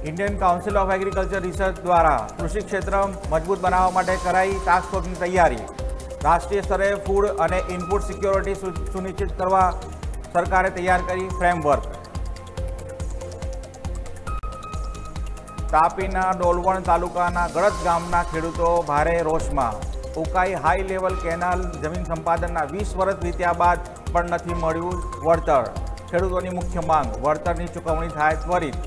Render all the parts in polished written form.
Indian council of agriculture research દ્વારા કૃષિ ક્ષેત્ર મજબૂત બનાવવા માટે કરાઈ ટાસ્ક ફોર્સની તૈયારી. રાષ્ટ્રીય સ્તરે ફૂડ અને ઇનપુટ સિક્યોરિટી સુનિશ્ચિત કરવા સરકારે તૈયાર કરી ફ્રેમવર્ક. તાપીના ડોલવણ તાલુકાના ગળત ગામના ખેડૂતો ભારે રોષમાં. ઉકાઈ હાઈ લેવલ કેનાલ જમીન સંપાદનના 20 વર્ષ વીત્યા બાદ પણ નથી મળ્યું વળતર. ખેડૂતોની મુખ્ય માંગ વળતરની ચૂકવણી થાય ત્વરિત.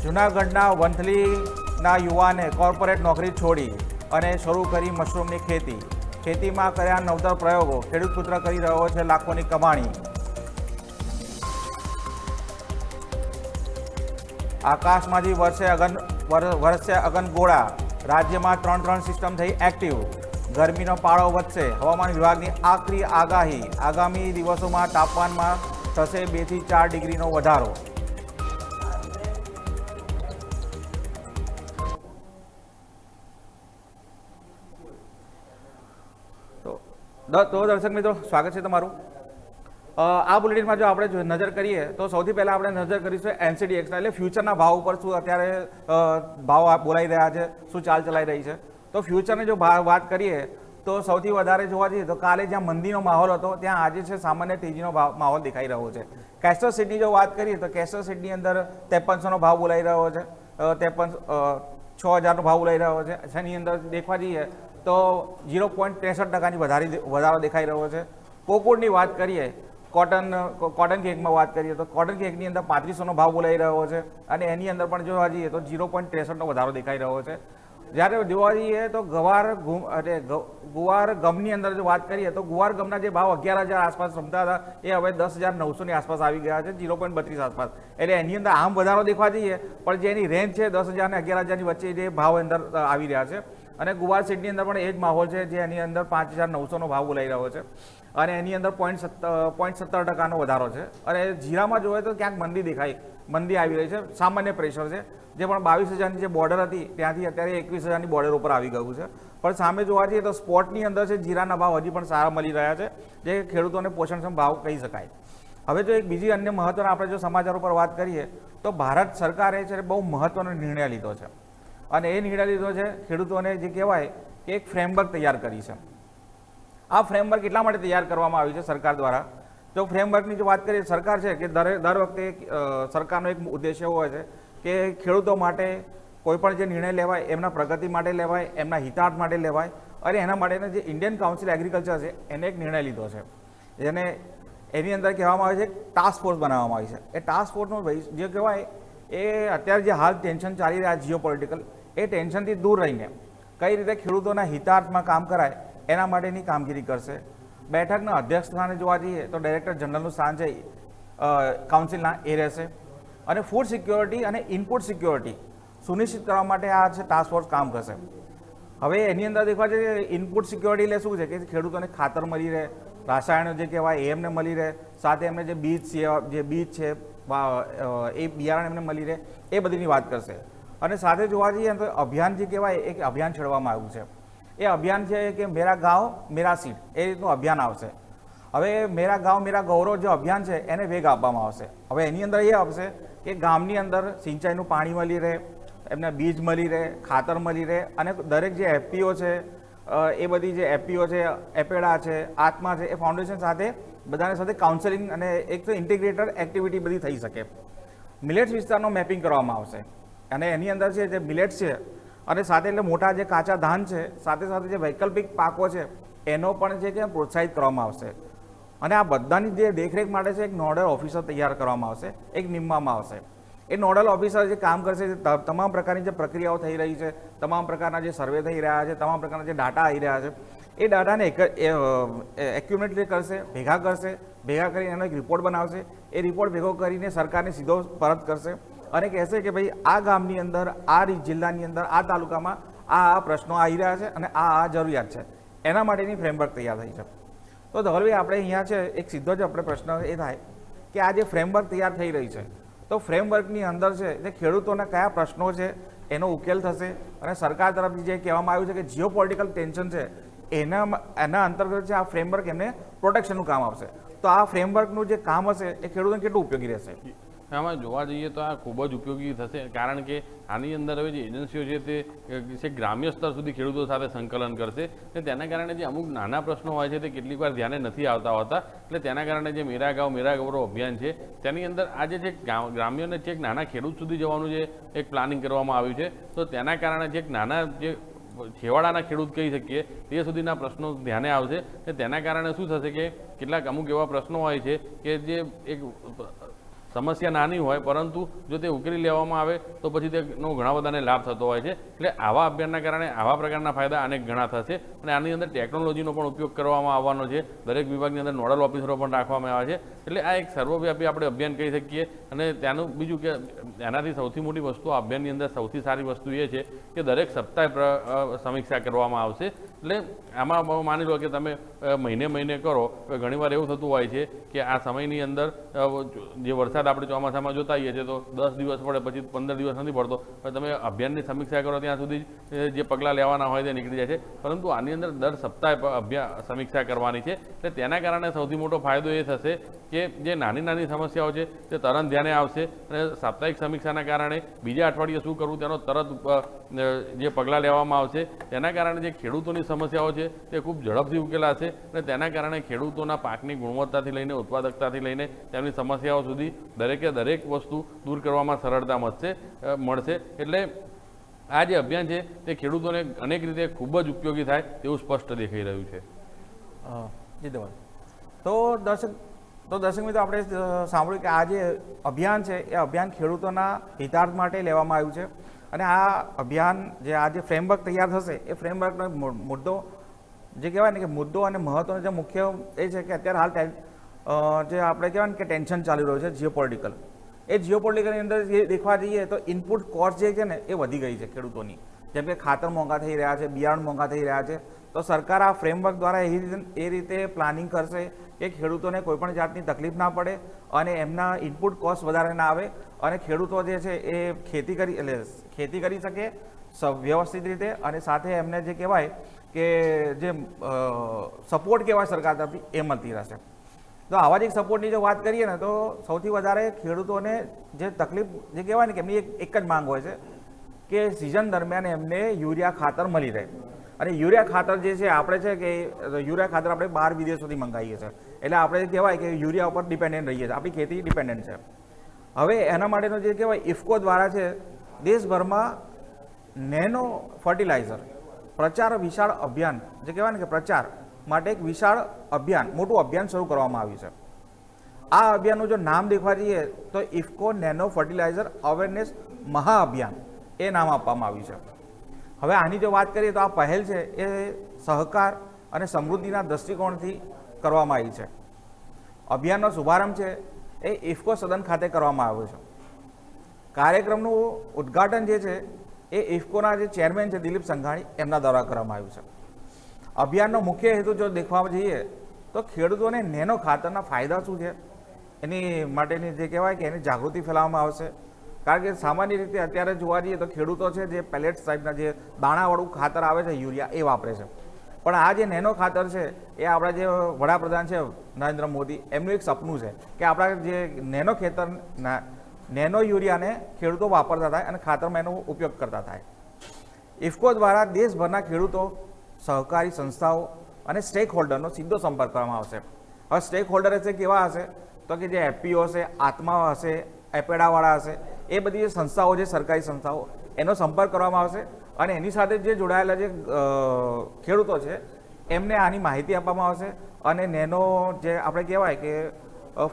જૂનાગઢના વંથલીના યુવાને કોર્પોરેટ નોકરી છોડી અને શરૂ કરી મશરૂમની ખેતી. ખેતીમાં કર્યા નવતર પ્રયોગો. ખેડૂત પુત્ર કરી રહ્યો છે લાખોની કમાણી. આકાશમાંથી વર્ષે અગનગોળા. રાજ્યમાં 3 સિસ્ટમ થઈ એક્ટિવ. ગરમીનો પાળો વધશે. હવામાન વિભાગની આકરી આગાહી. આગામી દિવસોમાં તાપમાનમાં થશે 2 થી 4 ડિગ્રીનો વધારો. તો દર્શક મિત્રો, સ્વાગત છે તમારું. આ બુલેટિનમાં જો આપણે નજર કરીએ તો સૌથી પહેલાં આપણે નજર કરીશું NCDEX એટલે ફ્યુચરના ભાવ ઉપર શું અત્યારે ભાવ બોલાઈ રહ્યા છે, શું ચાલ ચલાઈ રહી છે. તો ફ્યુચરની જો વાત કરીએ તો સૌથી વધારે જોવા જઈએ તો કાલે જ્યાં મંદીનો માહોલ હતો ત્યાં આજે છે સામાન્ય તેજીનો માહોલ દેખાઈ રહ્યો છે. કેસ્ટર સીડની જો વાત કરીએ તો કેસ્ટર સીડની અંદર 5300નો ભાવ બોલાઈ રહ્યો છે, 6000નો ભાવ બોલાઈ રહ્યો છે. જેની અંદર દેખવા જઈએ તો 0.63% વધારો દેખાઈ રહ્યો છે. કોકુડની વાત કરીએ, કોટન કેકમાં વાત કરીએ તો કોટન કેકની અંદર 3500નો ભાવ બોલાઈ રહ્યો છે અને એની અંદર પણ જોવા જઈએ તો 0.63નો વધારો દેખાઈ રહ્યો છે. જ્યારે જોવા જઈએ તો ગુવાર ગમની અંદર જો વાત કરીએ તો ગુવાર ગમના જે ભાવ 11,000 આસપાસ રમતા હતા એ હવે 10,900ની આસપાસ આવી ગયા છે, 0.32 આસપાસ. એટલે એની અંદર આમ વધારો દેખવા જઈએ પણ જે એની રેન્જ છે 10,000 ને 11,000ની વચ્ચે જે ભાવ અંદર આવી રહ્યા છે. અને ગુવાર સીડની અંદર પણ એ જ માહોલ છે, જે એની અંદર 5,900નો ભાવ બોલાઈ રહ્યો છે અને એની અંદર 0.17% વધારો છે. અને જીરામાં જોઈએ તો ક્યાંક મંદી આવી રહી છે, સામાન્ય પ્રેશર છે. જે પણ 22,000ની જે બોર્ડર હતી ત્યાંથી અત્યારે 21,000ની બોર્ડર ઉપર આવી ગયું છે. પણ સામે જોવા જઈએ તો સ્પોટની અંદર છે જીરાના ભાવ હજી પણ સારા મળી રહ્યા છે, જે ખેડૂતોને પોષણક્ષમ ભાવ કહી શકાય. હવે જો એક બીજી અન્ય મહત્વના આપણે જો સમાચાર ઉપર વાત કરીએ તો ભારત સરકારે છે બહુ મહત્વનો નિર્ણય લીધો છે અને એ નિર્ણય લીધો છે ખેડૂતોને જે કહેવાય કે એક ફ્રેમવર્ક તૈયાર કરી છે. આ ફ્રેમવર્ક એટલા માટે તૈયાર કરવામાં આવ્યું છે સરકાર દ્વારા. જો ફ્રેમવર્કની જો વાત કરીએ, સરકાર છે કે દર વખતે સરકારનો એક ઉદ્દેશ્ય હોય છે કે ખેડૂતો માટે કોઈ પણ જે નિર્ણય લેવાય એમના પ્રગતિ માટે લેવાય, એમના હિતાર્થ માટે લેવાય. અને એના માટેના જે ઇન્ડિયન કાઉન્સિલ એગ્રીકલ્ચર છે એને એક નિર્ણય લીધો છે, જેને એની અંદર કહેવામાં આવે છે ટાસ્ક ફોર્સ બનાવવામાં આવી છે. એ ટાસ્ક ફોર્સનો જે કહેવાય એ અત્યારે જે હાલ ટેન્શન ચાલી રહ્યા જીઓ પોલિટિકલ, એ ટેન્શનથી દૂર રહીને કઈ રીતે ખેડૂતોના હિતાર્થમાં કામ કરાય એના માટેની કામગીરી કરશે. બેઠકના અધ્યક્ષ સ્થાને જોવા જઈએ તો ડાયરેક્ટર જનરલનું સ્થાન છે કાઉન્સિલના એ રહેશે. અને ફૂડ સિક્યોરિટી અને ઇનપુટ સિક્યોરિટી સુનિશ્ચિત કરવા માટે આ છે ટાસ્ક ફોર્સ કામ કરશે. હવે એની અંદર દેખવા જઈએ ઇનપુટ સિક્યોરિટી એટલે શું છે કે ખેડૂતોને ખાતર મળી રહે, રાસાયણો જે કહેવાય એ એમને મળી રહે, સાથે એમને જે બીજ છે એ બિયારણ એમને મળી રહે, એ બધીની વાત કરશે. અને સાથે જોવા જઈએ તો અભિયાન જે કહેવાય એક અભિયાન છેડવામાં આવ્યું છે. એ અભિયાન છે કે મેરા ગાંવ મેરા સીડ, એ રીતનું અભિયાન આવશે. હવે મેરા ગાંવ મેરા ગૌરવ જે અભિયાન છે એને વેગ આપવામાં આવશે. હવે એની અંદર એ આવશે કે ગામની અંદર સિંચાઈનું પાણી મળી રહે, એમને બીજ મળી રહે, ખાતર મળી રહે અને દરેક જે FPO છે એ બધી જે FPO છે, એપેડા છે, આત્મા છે, એ ફાઉન્ડેશન સાથે બધાને સાથે કાઉન્સેલિંગ અને એક તો ઇન્ટિગ્રેટેડ એક્ટિવિટી બધી થઈ શકે. મિલેટ્સ વિસ્તારનો મેપિંગ કરવામાં આવશે અને એની અંદર છે જે મિલેટ્સ છે અને સાથે એટલે મોટા જે કાચા ધાન છે, સાથે સાથે જે વૈકલ્પિક પાકો છે એનો પણ છે કે પ્રોત્સાહિત કરવામાં આવશે. અને આ બધાની જે દેખરેખ માટે છે એક નોડલ ઓફિસર તૈયાર કરવામાં આવશે, એક નિમવામાં આવશે. એ નોડલ ઓફિસર જે કામ કરશે, તમામ પ્રકારની જે પ્રક્રિયાઓ થઈ રહી છે, તમામ પ્રકારના જે સર્વે થઈ રહ્યા છે, તમામ પ્રકારના જે ડાટા આવી રહ્યા છે, એ ડાટાને એક્યુમ્યુલેટ કરશે, ભેગા કરીને એનો એક રિપોર્ટ બનાવશે. એ રિપોર્ટ ભેગો કરીને સરકારને સીધો પરત કરશે અને કહેશે કે ભાઈ આ ગામની અંદર, આ જિલ્લાની અંદર, આ તાલુકામાં આ પ્રશ્નો આવી રહ્યા છે અને આ જરૂરિયાત છે. એના માટેની ફ્રેમવર્ક તૈયાર થઈ છે. તો ધવલભાઈ આપણે અહીંયા છે એક સીધો જ આપણે પ્રશ્ન એ થાય કે આ જે ફ્રેમવર્ક તૈયાર થઈ રહી છે તો ફ્રેમવર્કની અંદર છે જે ખેડૂતોના કયા પ્રશ્નો છે એનો ઉકેલ થશે અને સરકાર તરફથી જે કહેવામાં આવ્યું છે કે જીઓ પોલિટિકલ ટેન્શન છે એના અંતર્ગત છે આ ફ્રેમવર્ક એમને પ્રોટેક્શનનું કામ આવશે. તો આ ફ્રેમવર્કનું જે કામ હશે એ ખેડૂતોને કેટલું ઉપયોગી રહેશે? આમાં જોવા જઈએ તો આ ખૂબ જ ઉપયોગી થશે, કારણ કે આની અંદર હવે જે એજન્સીઓ છે તે છે ગ્રામ્ય સ્તર સુધી ખેડૂતો સાથે સંકલન કરશે અને તેના કારણે જે અમુક નાના પ્રશ્નો હોય છે તે કેટલીક વાર ધ્યાને નથી આવતા હોતા. એટલે તેના કારણે જે મેરા ગાંવ મેરા ગૌરવ અભિયાન છે તેની અંદર આજે જે ગ્રામ્ય અને છેક નાના ખેડૂત સુધી જવાનું જે એક પ્લાનિંગ કરવામાં આવ્યું છે, તો તેના કારણે જે નાના જે છેવાડાના ખેડૂત કહી શકીએ તે સુધીના પ્રશ્નો ધ્યાને આવશે. તેના કારણે શું થશે કે કેટલાક અમુક એવા પ્રશ્નો હોય છે કે જે એક સમસ્યા નાની હોય પરંતુ જો તે ઉકેલી લેવામાં આવે તો પછી તેનો ઘણા બધાને લાભ થતો હોય છે. એટલે આવા અભિયાનના કારણે આવા પ્રકારના ફાયદા અનેક ઘણા થશે અને આની અંદર ટેકનોલોજીનો પણ ઉપયોગ કરવામાં આવવાનો છે. દરેક વિભાગની અંદર નોડલ ઓફિસરો પણ રાખવામાં આવે છે. એટલે આ એક સર્વવ્યાપી આપણે અભિયાન કહી શકીએ. અને ત્યાંનું બીજું કે એનાથી સૌથી મોટી વસ્તુ આ અભિયાનની અંદર સૌથી સારી વસ્તુ એ છે કે દરેક સપ્તાહે સમીક્ષા કરવામાં આવશે. એટલે આમાં માની લો કે તમે મહિને કરો, ઘણીવાર એવું થતું હોય છે કે આ સમયની અંદર જે વરસાદ આપણે ચોમાસામાં જોતા હોઈએ છીએ તો 10 દિવસ પડે પછી 15 દિવસ નથી પડતો, તમે અભિયાનની સમીક્ષા કરો ત્યાં સુધી જે પગલાં લેવાના હોય તે નીકળી જાય છે. પરંતુ આની અંદર દર સપ્તાહે સમીક્ષા કરવાની છે. એટલે તેના કારણે સૌથી મોટો ફાયદો એ થશે કે જે નાની સમસ્યાઓ છે તે તરત ધ્યાને આવશે અને સાપ્તાહિક સમીક્ષાના કારણે બીજા અઠવાડિયે શું કરવું તેનો તરત જે પગલાં લેવામાં આવશે. તેના કારણે જે ખેડૂતોની સમસ્યાઓ છે તે ખૂબ ઝડપથી ઉકેલાશે અને તેના કારણે ખેડૂતોના પાકની ગુણવત્તાથી લઈને ઉત્પાદકતાથી લઈને તેમની સમસ્યાઓ સુધી દરેક વસ્તુ દૂર કરવામાં સરળતા મળશે. એટલે આ જે અભિયાન છે તે ખેડૂતોને અનેક રીતે ખૂબ જ ઉપયોગી થાય તેવું સ્પષ્ટ દેખાઈ રહ્યું છે. જી ધવલ. તો દર્શક મિત્રો, આપણે સાંભળ્યું કે આ જે અભિયાન છે એ અભિયાન ખેડૂતોના હિતાર્થ માટે લેવામાં આવ્યું છે. અને આ અભિયાન આ જે ફ્રેમવર્ક તૈયાર થશે એ ફ્રેમવર્કનો મુદ્દો જે કહેવાય ને કે મુદ્દો અને મહત્વનો જે મુખ્ય એ છે કે અત્યારે હાલ જે આપણે કહેવાય ને કે ટેન્શન ચાલી રહ્યું છે જીઓપોલિટિકલ, એ જીઓપોલિટિકલની અંદર જે દેખવા જઈએ તો ઇનપુટ કોસ્ટ જે છે ને એ વધી ગઈ છે ખેડૂતોની. જેમ કે ખાતર મોંઘા થઈ રહ્યા છે, બિયારણ મોંઘા થઈ રહ્યા છે. તો સરકાર આ ફ્રેમવર્ક દ્વારા એ રીતે પ્લાનિંગ કરશે કે ખેડૂતોને કોઈપણ જાતની તકલીફ ના પડે અને એમના ઇનપુટ કોસ્ટ વધારે ના આવે અને ખેડૂતો જે છે એ ખેતી કરી શકે વ્યવસ્થિત રીતે અને સાથે એમને જે કહેવાય કે જે સપોર્ટ કહેવાય સરકાર તરફથી એ મળતી રહેશે. તો આવા જ એક સપોર્ટની જો વાત કરીએ ને તો સૌથી વધારે ખેડૂતોને જે તકલીફ જે કહેવાય ને કે એમની એક જ માંગ હોય છે કે સિઝન દરમિયાન એમને યુરિયા ખાતર મળી રહે. અને યુરિયા ખાતર જે છે આપણે છે કે યુરિયા ખાતર આપણે બહાર વિદેશોથી મંગાવીએ છીએ. એટલે આપણે કહેવાય કે યુરિયા ઉપર ડિપેન્ડન્ટ રહીએ છીએ, આપણી ખેતી ડિપેન્ડન્ટ છે. હવે એના માટેનો જે કહેવાય ઇફકો દ્વારા છે દેશભરમાં નેનો ફર્ટિલાઇઝર પ્રચાર વિશાળ અભિયાન જે કહેવાય ને કે પ્રચાર માટે એક વિશાળ અભિયાન, મોટું અભિયાન શરૂ કરવામાં આવ્યું છે. આ અભિયાનનું જો નામ દેખવા જઈએ તો ઇફકો નેનો ફર્ટિલાઇઝર અવેરનેસ મહાઅભિયાન એ નામ આપવામાં આવ્યું છે. હવે આની જો વાત કરીએ તો આ પહેલ છે એ સહકાર અને સમૃદ્ધિના દૃષ્ટિકોણથી કરવામાં આવી છે. અભિયાનનો શુભારંભ છે એ ઇફકો સદન ખાતે કરવામાં આવ્યો છે. કાર્યક્રમનું ઉદ્ઘાટન જે છે એ ઇફકોના જે ચેરમેન છે દિલીપ સંઘાણી એમના દ્વારા કરવામાં આવ્યું છે. અભિયાનનો મુખ્ય હેતુ જો દેખવા જઈએ તો ખેડૂતોને નેનો ખાતરના ફાયદા શું છે એની માટેની જે કહેવાય કે એની જાગૃતિ ફેલાવવામાં આવશે. કારણ કે સામાન્ય રીતે અત્યારે જોવા જઈએ તો ખેડૂતો છે જે પેલેટ્સ ટાઈપના જે દાણાવાળું ખાતર આવે છે યુરિયા એ વાપરે છે. પણ આ જે નેનો ખાતર છે એ આપણા જે વડાપ્રધાન છે નરેન્દ્ર મોદી એમનું એક સપનું છે કે આપણા જે નેનો યુરિયાને ખેડૂતો વાપરતા થાય અને ખાતરમાં એનો ઉપયોગ કરતા થાય. ઇફકો દ્વારા દેશભરના ખેડૂતો, સહકારી સંસ્થાઓ અને સ્ટેક હોલ્ડરનો સીધો સંપર્ક કરવામાં આવશે. હવે સ્ટેક હોલ્ડર હશે કેવા હશે તો કે જે એફપીઓ હશે, આત્મા હશે, એપેડાવાળા હશે, એ બધી જે સંસ્થાઓ છે સરકારી સંસ્થાઓ એનો સંપર્ક કરવામાં આવશે અને એની સાથે જે જોડાયેલા જે ખેડૂતો છે એમને આની માહિતી આપવામાં આવશે અને નેનો જે આપણે કહેવાય કે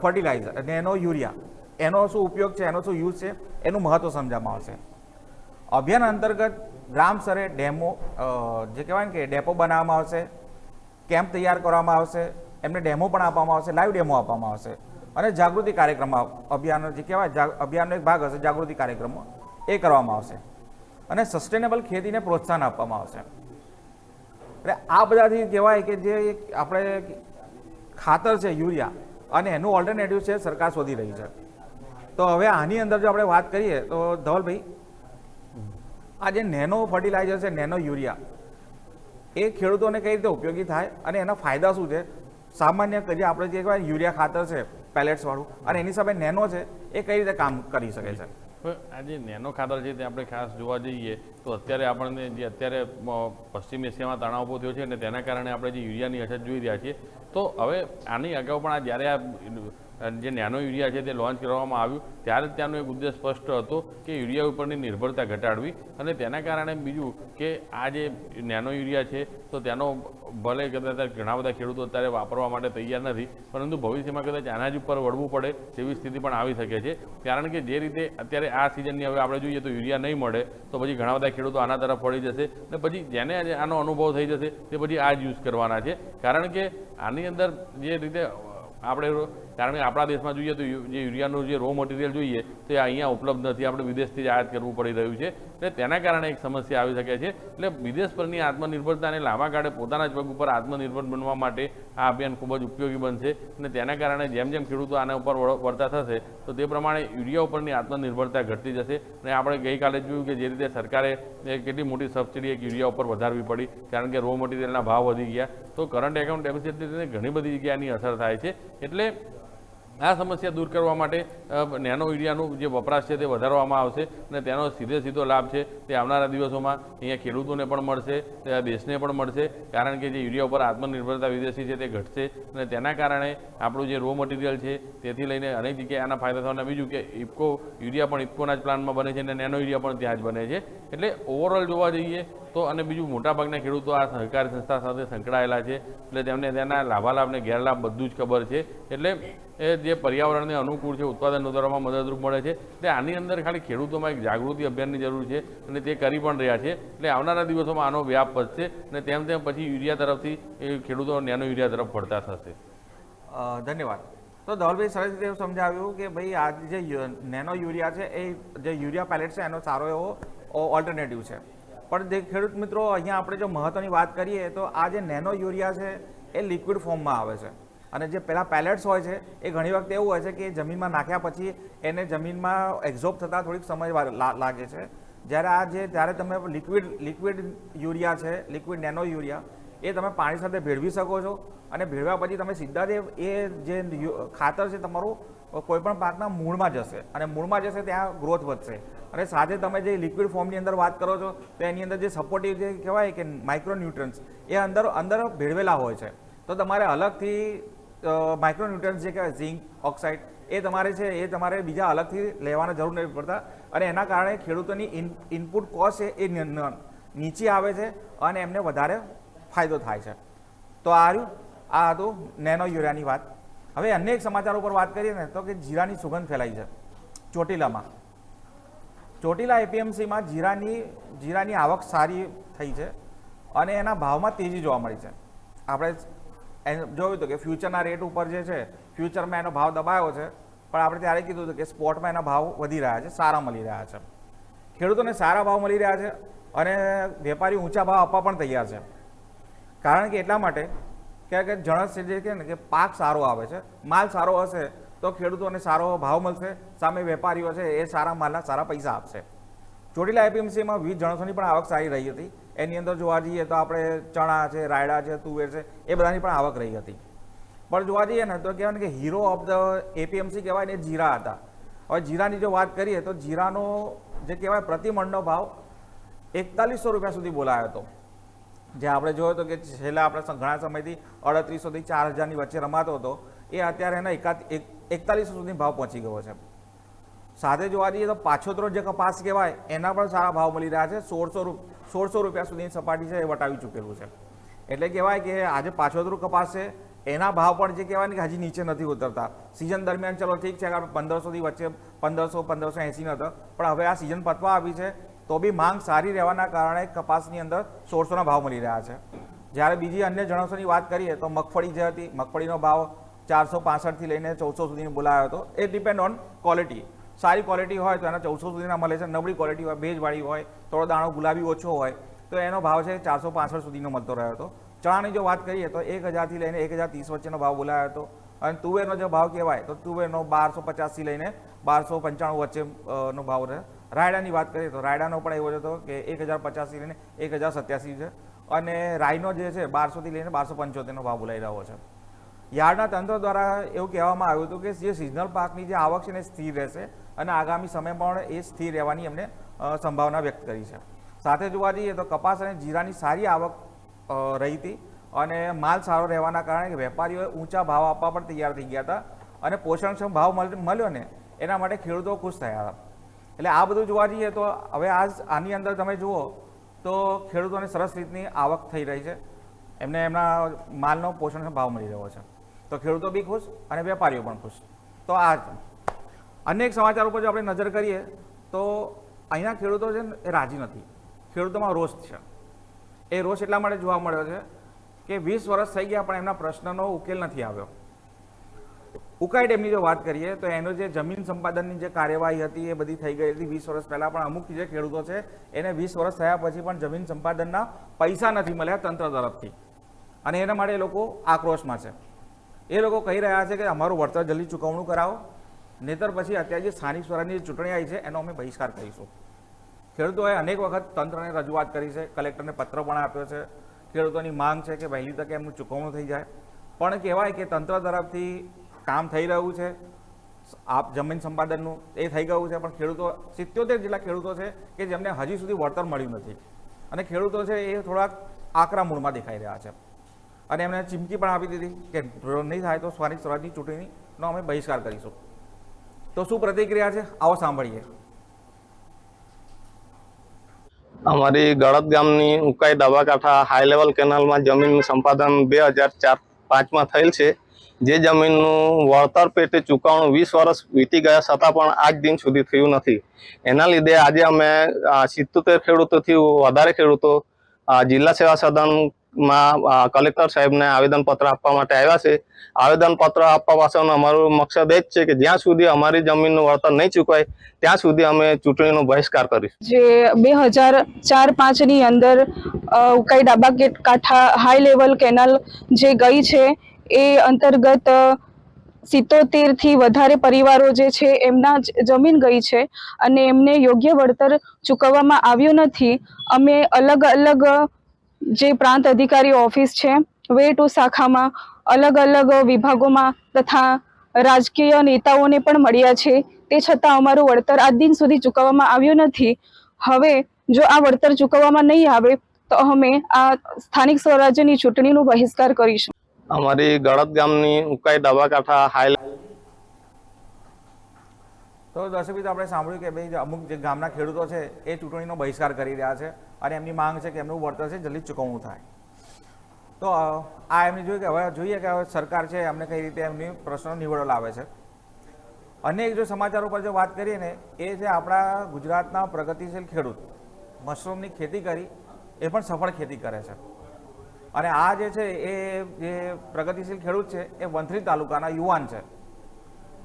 ફર્ટિલાઇઝર નેનો યુરિયા એનો શું ઉપયોગ છે, એનો શું યુઝ છે, એનું મહત્ત્વ સમજાવવામાં આવશે. અભિયાન અંતર્ગત ગ્રામ સ્તરે ડેમો જે કહેવાય ને કે ડેપો બનાવવામાં આવશે, કેમ્પ તૈયાર કરવામાં આવશે, એમને ડેમો પણ આપવામાં આવશે, લાઈવ ડેમો આપવામાં આવશે અને જાગૃતિ કાર્યક્રમ અભિયાન જે કહેવાય અભિયાનનો એક ભાગ હશે જાગૃતિ કાર્યક્રમો એ કરવામાં આવશે અને સસ્ટેનેબલ ખેતીને પ્રોત્સાહન આપવામાં આવશે. એટલે આ બધાથી કહેવાય કે જે આપણે ખાતર છે યુરિયા અને એનું ઓલ્ટરનેટિવ છે સરકાર શોધી રહી છે. તો હવે આની અંદર જો આપણે વાત કરીએ તો ધવલભાઈ, આ જે નેનો ફર્ટિલાઇઝર છે નેનો યુરિયા એ ખેડૂતોને કઈ રીતે ઉપયોગી થાય અને એના ફાયદા શું છે. સામાન્ય જે આપણે જે કહેવાય યુરિયા ખાતર છે પેલેટ્સવાળું અને એની સામે નેનો છે એ કઈ રીતે કામ કરી શકે છે. પણ આ જે નેનો ખાતર છે તે આપણે ખાસ જોવા જઈએ તો અત્યારે આપણને જે અત્યારે પશ્ચિમ એશિયામાં તણાવ ઊભો થયો છે અને તેના કારણે આપણે જે યુરિયાની અછત જોઈ રહ્યા છીએ, તો હવે આની અગાઉ પણ જ્યારે આ જે નેનો યુરિયા છે તે લોન્ચ કરવામાં આવ્યું ત્યારે જ ત્યાંનો એક ઉદ્દેશ સ્પષ્ટ હતો કે યુરિયા ઉપરની નિર્ભરતા ઘટાડવી અને તેના કારણે બીજું કે આ જે નેનો યુરિયા છે તો તેનો ભલે કદાચ ઘણા બધા ખેડૂતો અત્યારે વાપરવા માટે તૈયાર નથી, પરંતુ ભવિષ્યમાં કદાચ અનાજ ઉપર વળવું પડે તેવી સ્થિતિ પણ આવી શકે છે. કારણ કે જે રીતે અત્યારે આ સિઝનની હવે આપણે જોઈએ તો યુરિયા નહીં મળે તો પછી ઘણા બધા ખેડૂતો આના તરફ વળી જશે અને પછી જેને આનો અનુભવ થઈ જશે તે પછી આ જ યુઝ કરવાના છે. કારણ કે આની અંદર જે રીતે આપણે કારણ કે આપણા દેશમાં જોઈએ તો જે યુરિયાનું જે રો મટીરિયલ જોઈએ તે અહીંયા ઉપલબ્ધ નથી, આપણે વિદેશથી જ આયાત કરવું પડી રહ્યું છે. એટલે તેના કારણે એક સમસ્યા આવી શકે છે. એટલે વિદેશ પરની આત્મનિર્ભરતાને લાંબા ગાળે પોતાના જ પગ ઉપર આત્મનિર્ભર બનવા માટે આ અભિયાન ખૂબ જ ઉપયોગી બનશે અને તેના કારણે જેમ જેમ ખેડૂતો આના ઉપર વળતા થશે તો તે પ્રમાણે યુરિયા ઉપરની આત્મનિર્ભરતા ઘટતી જશે. અને આપણે ગઈકાલે જોયું કે જે રીતે સરકારે કેટલી મોટી સબસિડી એક યુરિયા ઉપર વધારવી પડી કારણ કે રો મટીરિયલના ભાવ વધી ગયા, તો કરંટ એકાઉન્ટ ડેફિસિટને ઘણી બધી જગ્યાની અસર થાય છે. એટલે આ સમસ્યા દૂર કરવા માટે નેનો યુરિયાનું જે વપરાશ છે તે વધારવામાં આવશે અને તેનો સીધો લાભ છે તે આવનારા દિવસોમાં અહીંયા ખેડૂતોને પણ મળશે, દેશને પણ મળશે. કારણ કે જે યુરિયા ઉપર આત્મનિર્ભરતા વિદેશી છે તે ઘટશે અને તેના કારણે આપણું જે રો મટીરિયલ છે તેથી લઈને અનેક જગ્યાએ આના ફાયદા થવાના. બીજું કે ઇફકો યુરિયા પણ ઇફકોના જ પ્લાન્ટમાં બને છે અને નેનો યુરિયા પણ ત્યાં જ બને છે. એટલે ઓવરઓલ જોવા જઈએ તો અને બીજું મોટાભાગના ખેડૂતો આ સહકારી સંસ્થા સાથે સંકળાયેલા છે એટલે તેમને તેના લાભાલાભ અને ગેરલાભ બધું જ ખબર છે. એટલે એ જે પર્યાવરણને અનુકૂળ છે ઉત્પાદન વધારવામાં મદદરૂપ મળે છે. એટલે આની અંદર ખાલી ખેડૂતોમાં એક જાગૃતિ અભિયાનની જરૂર છે અને તે કરી પણ રહ્યા છે. એટલે આવનારા દિવસોમાં આનો વ્યાપ વધશે અને તેમ પછી યુરિયા તરફથી એ ખેડૂતો નેનો યુરિયા તરફ વળતા થશે. ધન્યવાદ. તો ધવલભાઈ સરસ રીતે સમજાવ્યું કે ભાઈ આ જે નેનો યુરિયા છે એ જે યુરિયા પેલેટ છે એનો સારો એવો ઓલ્ટરનેટિવ છે. પણ જે ખેડૂત મિત્રો અહીંયા આપણે જો મહત્વની વાત કરીએ તો આ જે નેનો યુરિયા છે એ લિક્વિડ ફોર્મમાં આવે છે અને જે પહેલાં પેલેટ્સ હોય છે એ ઘણી વખત એવું હોય છે કે જમીનમાં નાખ્યા પછી એને જમીનમાં એક્ઝોર્બ થતાં થોડીક સમય લાગે છે. જ્યારે તમે લિક્વિડ યુરિયા છે, લિક્વિડ નેનો યુરિયા એ તમે પાણી સાથે ભેળવી શકો છો અને ભેળવ્યા પછી તમે સીધા એ જે ખાતર છે તમારું કોઈપણ પાકના મૂળમાં જશે અને મૂળમાં જશે ત્યાં ગ્રોથ વધશે. અને સાથે તમે જે લિક્વિડ ફોર્મની અંદર વાત કરો છો તો એની અંદર જે સપોર્ટિવ જે કહેવાય કે માઇક્રોન્યુટ્રન્સ એ અંદર ભેળવેલા હોય છે. તો તમારે અલગથી માઇક્રોન્યુટ્રન્સ જે કહેવાય ઝિંક ઓક્સાઇડ એ તમારે બીજા અલગથી લેવાની જરૂર નથી પડતા અને એના કારણે ખેડૂતોની ઇનપુટ કોસ્ટ છે એ નીચે આવે છે અને એમને વધારે ફાયદો થાય છે. તો આ હતું નેનો યુરિયાની વાત. હવે અન્ય એક સમાચાર ઉપર વાત કરીએ ને તો કે જીરાની સુગંધ ફેલાઈ છે ચોટીલામાં. ચોટીલા એપીએમસીમાં જીરાની આવક સારી થઈ છે અને એના ભાવમાં તેજી જોવા મળી છે. આપણે જોયું હતું કે ફ્યુચરના રેટ ઉપર જે છે ફ્યુચરમાં એનો ભાવ દબાયો છે, પણ આપણે ત્યારે કીધું હતું કે સ્પોટમાં એના ભાવ વધી રહ્યા છે, સારા મળી રહ્યા છે, ખેડૂતોને સારા ભાવ મળી રહ્યા છે અને વેપારી ઊંચા ભાવ આપવા પણ તૈયાર છે. કારણ કે એટલા માટે કે જણસ જે કે ને કે પાક સારો આવે છે, માલ સારો હશે તો ખેડૂતોને સારો ભાવ મળશે, સામે વેપારીઓ છે એ સારા માલના સારા પૈસા આપશે. ચોટીલા એપીએમસીમાં 20 જણસોની પણ આવક સારી રહી હતી. એની અંદર જોવા જઈએ તો આપણે ચણા છે, રાયડા છે, તુવેર છે એ બધાની પણ આવક રહી હતી. પણ જોવા જઈએ ને તો કહેવાય ને કે હીરો ઓફ ધ એપીએમસી કહેવાય ને એ જીરા હતા. હવે જીરાની જો વાત કરીએ તો જીરાનો જે કહેવાય પ્રતિમણનો ભાવ 4100 રૂપિયા સુધી બોલાયો હતો. જે આપણે જોયો હતો કે છેલ્લા આપણે ઘણા સમયથી 3800થી 4000ની વચ્ચે રમાતો હતો એ અત્યારે એના 4100 સુધી ભાવ પહોંચી ગયો છે. સાથે જોવા જઈએ તો પાછોતરો જે કપાસ કહેવાય એના પણ સારા ભાવ મળી રહ્યા છે. 1600 રૂપિયા સુધીની સપાટી છે એ વટાવી ચૂકેલું છે. એટલે કહેવાય કે આજે પાછોતરો કપાસ છે એના ભાવ પણ જે કહેવાય ને કે હજી નીચે નથી ઉતરતા. સિઝન દરમિયાન ચલો ઠીક છે કે આપણે 1500થી વચ્ચે 1500-1580 ન હતો, પણ હવે આ સિઝન પતવા આવી છે તો બી માંગ સારી રહેવાના કારણે કપાસની અંદર 1600ના ભાવ મળી રહ્યા છે. જ્યારે બીજી અન્ય જણસોની વાત કરીએ તો મગફળી જે હતી, મગફળીનો ભાવ 465થી લઈને 1400 સુધીનો બોલાયો હતો. એ ડિપેન્ડ ઓન ક્વોલિટી. સારી ક્વોલિટી હોય તો એના 1400 સુધીના મળે છે. નબળી ક્વોલિટી હોય, ભેજવાળી હોય, થોડો દાણો ગુલાબી ઓછો હોય તો એનો ભાવ છે 465 સુધીનો મળતો રહ્યો હતો. ચણાની જો વાત કરીએ તો 1000થી લઈને 1030 વચ્ચેનો ભાવ બોલાયો હતો. અને તુવેરનો જો ભાવ કહેવાય તો તુવેરનો 1250થી લઈને 1295 વચ્ચેનો ભાવ રહે. રાયડાની વાત કરીએ તો રાયડાનો પણ એવો જ હતો કે 1050થી લઈને 1087 છે. અને રાઈનો જે છે 1200થી લઈને 1275નો ભાવ બોલાઈ રહ્યો છે. યાર્ડના તંત્ર દ્વારા એવું કહેવામાં આવ્યું હતું કે જે સિઝનલ પાકની જે આવક છે ને સ્થિર રહેશે અને આગામી સમય પણ એ સ્થિર રહેવાની એમને સંભાવના વ્યક્ત કરી છે. સાથે જોવા જઈએ તો કપાસ અને જીરાની સારી આવક રહી હતી અને માલ સારો રહેવાના કારણે વેપારીઓએ ઊંચા ભાવ આપવા પણ તૈયાર થઈ ગયા હતા અને પોષણક્ષમ ભાવ મળ્યો ને એના માટે ખેડૂતો ખુશ થયા હતા. એટલે આ બધું જોવા જઈએ તો હવે આની અંદર તમે જુઓ તો ખેડૂતોને સરસ રીતની આવક થઈ રહી છે, એમને એમના માલનો પોષણક્ષમ ભાવ મળી રહ્યો છે, તો ખેડૂતો બી ખુશ અને વેપારીઓ પણ ખુશ. તો આ અન્ય એક સમાચાર ઉપર જો આપણે નજર કરીએ તો અહીંના ખેડૂતો છે ને એ રાજી નથી, ખેડૂતોમાં રોષ છે. એ રોષ એટલા માટે જોવા મળ્યો છે કે 20 વર્ષ થઈ ગયા પણ એમના પ્રશ્નનો ઉકેલ નથી આવ્યો. ઉકાઈ ડેમની જો વાત કરીએ તો એનો જે જમીન સંપાદનની જે કાર્યવાહી હતી એ બધી થઈ ગઈ હતી 20 વર્ષ પહેલાં, પણ અમુક જે ખેડૂતો છે એને 20 વર્ષ થયા પછી પણ જમીન સંપાદનના પૈસા નથી મળ્યા તંત્ર તરફથી અને એના માટે એ લોકો આક્રોશમાં છે. એ લોકો કહી રહ્યા છે કે અમારું વળતર જલ્દી ચૂકવણું કરાવો, નહીતર પછી અત્યારે જે સ્થાનિક સ્વરાજની ચૂંટણી આવી છે એનો અમે બહિષ્કાર કરીશું. ખેડૂતોએ અનેક વખત તંત્રને રજૂઆત કરી છે, કલેક્ટરને પત્ર પણ આપ્યો છે. ખેડૂતોની માંગ છે કે વહેલી તકે એમનું ચૂકવણું થઈ જાય, પણ કહેવાય કે તંત્ર તરફથી કામ થઈ રહ્યું છે, જમીન સંપાદનનું એ થઈ ગયું છે, પણ ખેડૂતો 77 જેટલા ખેડૂતો છે કે જેમને હજી સુધી વળતર મળ્યું નથી અને ખેડૂતો છે એ થોડાક આકરા મૂળમાં દેખાઈ રહ્યા છે અને એમને ચીમકી પણ આપી દીધી કે નહીં થાય તો સ્થાનિક સ્વરાજની ચૂંટણીનો અમે બહિષ્કાર કરીશું. તો શું પ્રતિક્રિયા છે આવો સાંભળીએ. અમારી ગળદ ગામની ઉકાઈ દબાકાંઠા હાઈ લેવલ કેનાલમાં જમીનનું સંપાદન 2004-05માં થયેલ છે. જે જમીનનું વળતર પેટે ચૂકવણું 20 વર્ષ વીતી ગયા છતાં પણ આજ દિન સુધી થયું નથી. એના લીધે આજે અમે 77 ખેડૂતોથી વધારે ખેડૂતો જિલ્લા સેવા સદનમાં કલેક્ટર સાહેબને આવેદનપત્ર આપવા માટે આવ્યા છે. આવેદનપત્ર આપવા પાછળનો અમારો મકસદ એ જ છે કે જ્યાં સુધી અમારી જમીનનું વળતર નહીં ચૂકવાય ત્યાં સુધી અમે ચૂંટણીનો બહિષ્કાર કરીશું. જે 2004-05ની અંદર ઉકાઈ દબાકાંઠા હાઈ લેવલ કેનાલ જે ગઈ છે એ અંતર્ગત 77 થી વધારે પરિવારો જે છે એમના જમીન ગઈ છે અને એમને યોગ્ય વળતર ચૂકવવામાં આવ્યું નથી. અમે અલગ અલગ જે પ્રાંત અધિકારી ઓફિસ છે વે 2 શાખામાં અલગ અલગ વિભાગોમાં તથા રાજકીય નેતાઓને પણ મળ્યા છે, તે છતાં અમારું વળતર આજ દિન સુધી ચૂકવવામાં આવ્યું નથી. હવે જો આ વળતર ચૂકવવામાં નહીં આવે તો અમે આ સ્થાનિક સ્વરાજ્યની ચૂંટણીનો બહિષ્કાર કરીશું. અમારી ગળદ ગામની ઉકાઈ દબાકાંઠા હાઈ તો દર્શક મિત્રો આપણે સાંભળ્યું કે ભાઈ અમુક જે ગામના ખેડૂતો છે એ ચૂંટણીનો બહિષ્કાર કરી રહ્યા છે અને એમની માંગ છે કે એમનું વળતર છે જલ્દી ચૂકવવું થાય. તો આ એમની જોઈએ કે હવે જોઈએ કે હવે સરકાર છે એમને કઈ રીતે એમની પ્રશ્નો નિવડો લાવે છે. અન્ય એક જો સમાચાર ઉપર જો વાત કરીએ ને એ છે આપણા ગુજરાતના પ્રગતિશીલ ખેડૂત મશરૂમની ખેતી કરી એ પણ સફળ ખેતી કરે છે અને આ જે છે એ જે પ્રગતિશીલ ખેડૂત છે એ વંથલી તાલુકાના યુવાન છે.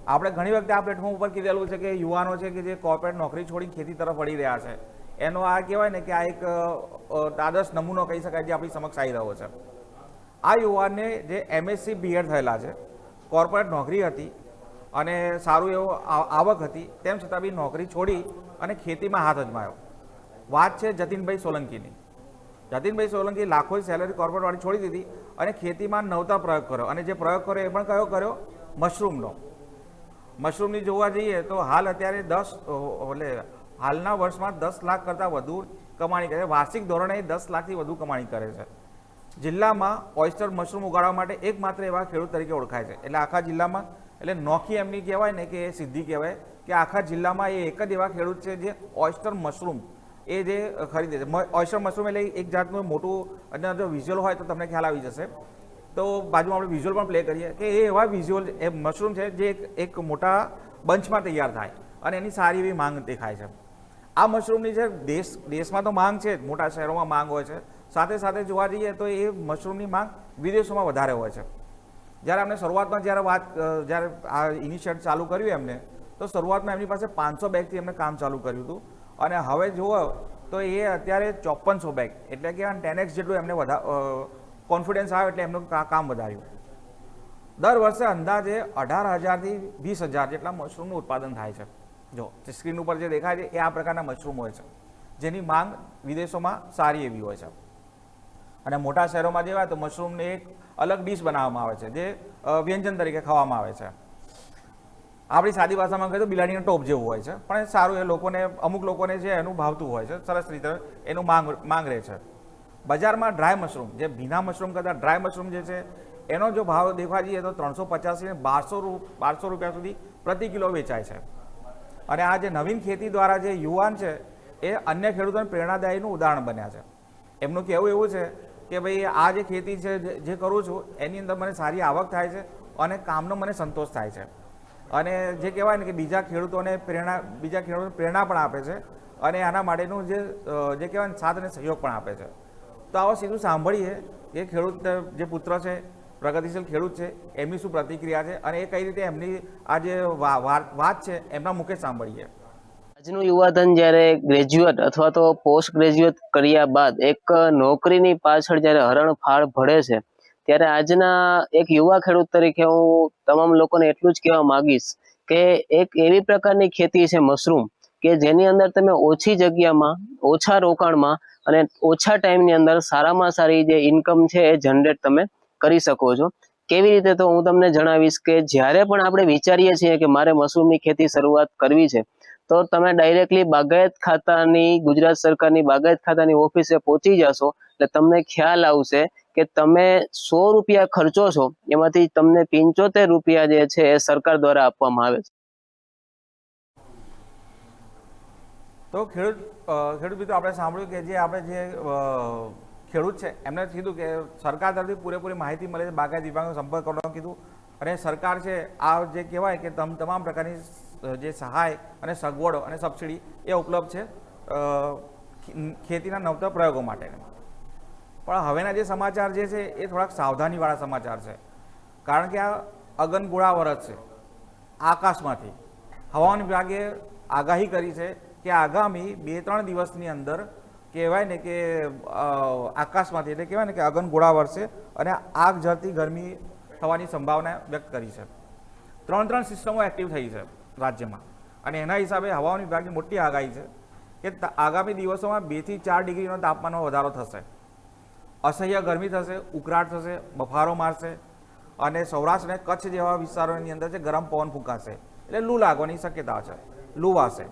આપણે ઘણી વખતે આ પ્લેટફોર્મ ઉપર કીધેલું છે કે યુવાનો છે કે જે કોર્પોરેટ નોકરી છોડી ખેતી તરફ વળી રહ્યા છે, એનો આ કહેવાય ને કે આ એક આદર્શ નમૂનો કહી શકાય જે આપણી સમક્ષ આવી રહ્યો છે. આ યુવાનને જે MSc BEd થયેલા છે, કોર્પોરેટ નોકરી હતી અને સારું એવો આવક હતી, તેમ છતાં બી નોકરી છોડી અને ખેતીમાં હાથ અજમાયો. વાત છે જતીનભાઈ સોલંકીની. જતીનભાઈ સોલંકી લાખોની સેલરી કોર્પોરેટવાળી છોડી દીધી અને ખેતીમાં નવતર પ્રયોગ કર્યો અને જે પ્રયોગ કર્યો એ પણ કયો કર્યો? મશરૂમનો. મશરૂમની જોવા જઈએ તો હાલ અત્યારે હાલના વર્ષમાં 10 લાખ કરતાં વધુ કમાણી કરે છે. વાર્ષિક ધોરણે 10 લાખથી વધુ કમાણી કરે છે. જિલ્લામાં ઓયસ્ટર મશરૂમ ઉગાડવા માટે એકમાત્ર એવા ખેડૂત તરીકે ઓળખાય છે. એટલે આખા જિલ્લામાં એટલે નોખી એમની કહેવાય ને કે એ સિદ્ધિ કહેવાય કે આખા જિલ્લામાં એ એક જ એવા ખેડૂત છે જે ઓયસ્ટર મશરૂમ એ જે ખરીદે છે. ઓયસ્ટર મશરૂમ એટલે એક જાતનું મોટું અને જો વિઝ્યુઅલ હોય તો તમને ખ્યાલ આવી જશે. તો બાજુમાં આપણે વિઝ્યુઅલ પણ પ્લે કરીએ કે એ એવા વિઝ્યુઅલ એ મશરૂમ છે જે એક મોટા બંચમાં તૈયાર થાય અને એની સારી એવી માંગ દેખાય છે. આ મશરૂમની છે દેશમાં તો માંગ છે, મોટા શહેરોમાં માંગ હોય છે, સાથે સાથે જોવા જઈએ તો એ મશરૂમની માંગ વિદેશોમાં વધારે હોય છે. જ્યારે આપણે શરૂઆતમાં જ્યારે આ ઇનિશિયેટ ચાલુ કર્યું એમને તો શરૂઆતમાં એમની પાસે 500 બેગથી એમને કામ ચાલુ કર્યું હતું અને હવે જુઓ તો એ અત્યારે 5400 બેગ એટલે કે 10x જેટલું એમને કોન્ફિડન્સ આવ્યો એટલે એમનું કામ વધાર્યું. દર વર્ષે અંદાજે 18,000થી 20,000 જેટલા મશરૂમનું ઉત્પાદન થાય છે. જો સ્ક્રીન ઉપર જે દેખાય છે એ આ પ્રકારના મશરૂમ હોય છે જેની માંગ વિદેશોમાં સારી એવી હોય છે. અને મોટા શહેરોમાં જેવા તો મશરૂમને એક અલગ ડીશ બનાવવામાં આવે છે, જે વ્યંજન તરીકે ખાવામાં આવે છે. આપણી સાદી ભાષામાં કહીએ તો બિલાડીનો ટોપ જેવું હોય છે, પણ એ સારું, એ લોકોને, અમુક લોકોને છે એનું ભાવતું હોય છે, સરસ રીતે એનું માંગ રહે છે. બજારમાં ડ્રાય મશરૂમ, જે ભીના મશરૂમ કરતાં ડ્રાય મશરૂમ જે છે એનો જો ભાવ દેખવા જઈએ તો 350 થી 1200 રૂપિયા સુધી પ્રતિ કિલો વેચાય છે. અને આ જે નવીન ખેતી દ્વારા જે યુવાન છે એ અન્ય ખેડૂતોને પ્રેરણાદાયીનું ઉદાહરણ બન્યા છે. એમનું કહેવું એવું છે કે ભાઈ આ જે ખેતી છે જે કરું છું એની અંદર મને સારી આવક થાય છે અને કામનો મને સંતોષ થાય છે. અને જે કહેવાય ને કે બીજા ખેડૂતોને પ્રેરણા પણ આપે છે અને આના માટેનું જે કહેવાય ને સાથ અને સહયોગ પણ આપે છે. તો આવો સીધું સાંભળીએ કે ખેડૂત જે પુત્ર છે, પ્રગતિશીલ ખેડૂત છે, એમની શું પ્રતિક્રિયા છે અને એ કઈ રીતે એમની આ જે વાત છે એમના મુખે સાંભળીએ. આજનું યુવાધન જ્યારે ગ્રેજ્યુએટ અથવા તો પોસ્ટ ગ્રેજ્યુએટ કર્યા બાદ એક નોકરીની પાછળ જ્યારે હરણફાળ ભળે છે, ત્યારે આજના એક યુવા ખેડૂત તરીકે હું તમામ લોકોને એટલું જ કહેવા માંગીશ કે એક એવી પ્રકારની ખેતી છે મશરૂમ કે જેની અંદર તમે ઓછી જગ્યામાં, ઓછા રોકાણમાં અને ઓછા ટાઈમની અંદર સારામાં સારી જે ઇન્કમ છે એ જનરેટ તમે કરી શકો છો. કેવી રીતે? તો હું તમને જણાવીશ કે જ્યારે પણ આપણે વિચારીએ છીએ કે મારે મશરૂમની ખેતી શરૂઆત કરવી છે, તો તમે ડાયરેક્ટલી બાગાયત ખાતાની, ગુજરાત સરકારની બાગાયત ખાતાની ઓફિસે પહોંચી જશો એટલે તમને ખ્યાલ આવશે કે તમે 100 રૂપિયા ખર્ચો છો એમાંથી તમને 75 રૂપિયા જે છે એ સરકાર દ્વારા આપવામાં આવે છે. તો ખેડૂત મિત્રો આપણે સાંભળ્યું કે જે આપણે જે ખેડૂત છે એમને કીધું કે સરકાર તરફથી પૂરેપૂરી માહિતી મળે છે, બાગાયત વિભાગનો સંપર્ક કરવાનું કીધું. અને સરકાર છે આ જે કહેવાય કે તમામ પ્રકારની જે સહાય અને સગવડો અને સબસિડી એ ઉપલબ્ધ છે ખેતીના નવતર પ્રયોગો માટે. પણ હવેના જે સમાચાર જે છે એ થોડાક સાવધાનીવાળા સમાચાર છે, કારણ કે આ અગનગોળા વરસ છે. આકાશમાંથી હવામાન વિભાગે આગાહી કરી છે કે આગામી 2-3 દિવસની અંદર કહેવાય ને કે આકાશમાંથી, એટલે કહેવાય ને કે અગનગોળા વરસે અને આગ ઝરતી ગરમી થવાની સંભાવના વ્યક્ત કરી છે. 3 સિસ્ટમો એક્ટિવ થઈ છે રાજ્યમાં અને એના હિસાબે હવામાન વિભાગની મોટી આગાહી છે કે આગામી દિવસોમાં 2 થી 4 ડિગ્રીનો તાપમાનમાં વધારો થશે, અસહ્ય ગરમી થશે, ઉકળાટ થશે, બફારો મારશે અને સૌરાષ્ટ્ર અને કચ્છ જેવા વિસ્તારોની અંદર છે ગરમ પવન ફૂંકાશે, એટલે લૂ લાગવાની શક્યતા છે, લૂ વાશે.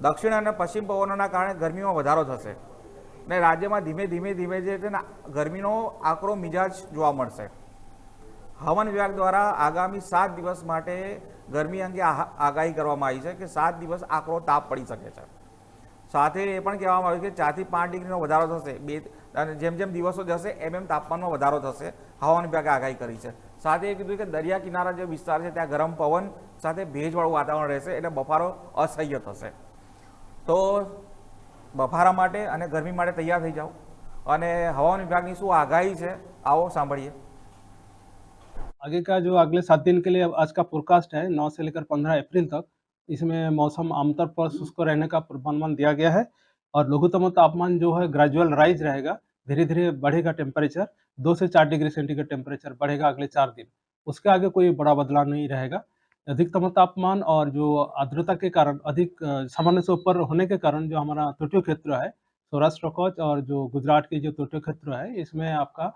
દક્ષિણ અને પશ્ચિમ પવનોના કારણે ગરમીમાં વધારો થશે અને રાજ્યમાં ધીમે ધીમે જે છે ને ગરમીનો આકરો મિજાજ જોવા મળશે. હવામાન વિભાગ દ્વારા આગામી 7 દિવસ માટે ગરમી અંગે આગાહી કરવામાં આવી છે કે 7 દિવસ આકરો તાપ પડી શકે છે. સાથે એ પણ કહેવામાં આવ્યું કે 4 થી 5 ડિગ્રીનો વધારો થશે, અને જેમ દિવસો જશે એમ તાપમાનમાં વધારો થશે, હવામાન વિભાગે આગાહી કરી છે. સાથે એ કીધું કે દરિયા કિનારા જે વિસ્તાર છે ત્યાં ગરમ પવન સાથે ભેજવાળું વાતાવરણ રહેશે, એટલે બફારો અસહ્ય થશે. તો બફારા માટે અને ગરમી માટે તૈયાર થઈ જાઓ. અને હવામાન विभाग की શું આગાહી છે आओ સાંભળીએ. आगे का जो अगले 7 दिन के लिए आज का फोरकास्ट है 9 से लेकर 15 अप्रैल तक, इसमें मौसम आमतौर पर शुष्क रहने का पूर्वानुमान दिया गया है और लघुत्तम तापमान जो है ग्रेजुअल राइज रहेगा, धीरे धीरे बढ़ेगा टेम्परेचर, 2 से 4 डिग्री सेंटीग्रेड टेम्परेचर बढ़ेगा अगले 4 दिन. उसके आगे कोई बड़ा बदलाव नहीं रहेगा. अधिकतम तापमान और जो आर्द्रता के कारण अधिक सामान्य से ऊपर होने के कारण जो हमारा तटीय क्षेत्र है, सौराष्ट्र कच्छ और जो गुजरात के जो तटीय क्षेत्र है, इसमें आपका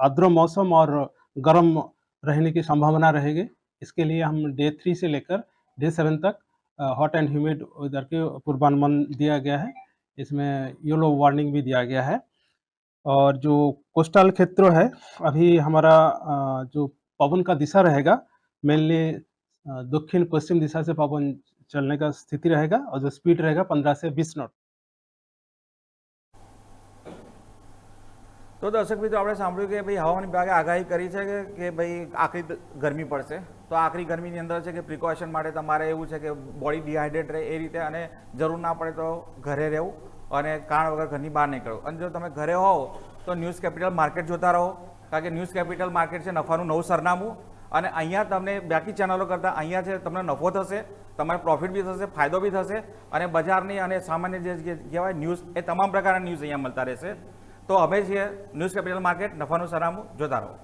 आर्द्र मौसम और गर्म रहने की संभावना रहेगी. इसके लिए हम डे 3 से लेकर डे 7 तक हॉट एंड ह्यूमिड वेदर के पूर्वानुमान दिया गया है. इसमें येलो वार्निंग भी दिया गया है. और जो कोस्टल क्षेत्र है, अभी हमारा जो पवन का दिशा रहेगा मेनली दक्षिण पश्चिम दिशा से पवन चलने का स्थिति रहेगा और जो स्पीड रहेगा 15 से 20 नॉट. તો દર્શક મિત્રો આપણે સાંભળ્યું કે ભાઈ હવામાન વિભાગે આગાહી કરી છે કે ભાઈ આકરી ગરમી પડશે. તો આકરી ગરમીની અંદર છે કે પ્રિકોશન માટે તમારે એવું છે કે બોડી ડિહાઇડ્રેટ રહે એ રીતે, અને જરૂર ના પડે તો ઘરે રહેવું અને કારણ વગર ઘરની બહાર નીકળવું. અને જો તમે ઘરે હોવ તો ન્યૂઝ કેપિટલ માર્કેટ જોતા રહો, કારણ કે ન્યૂઝ કેપિટલ માર્કેટ છે નફાનું નવું સરનામું, અને અહીંયા તમને બાકી ચેનલો કરતાં અહીંયા છે તમને નફો થશે, તમારે પ્રોફિટ બી થશે, ફાયદો બી થશે, અને બજારની અને સામાન્ય જે કહેવાય ન્યૂઝ એ તમામ પ્રકારના ન્યૂઝ અહીંયા મળતા રહેશે. તો અમે છીએ ન્યૂઝ કેપિટલ માર્કેટ, નફાનું સરનામું જોતા રહો.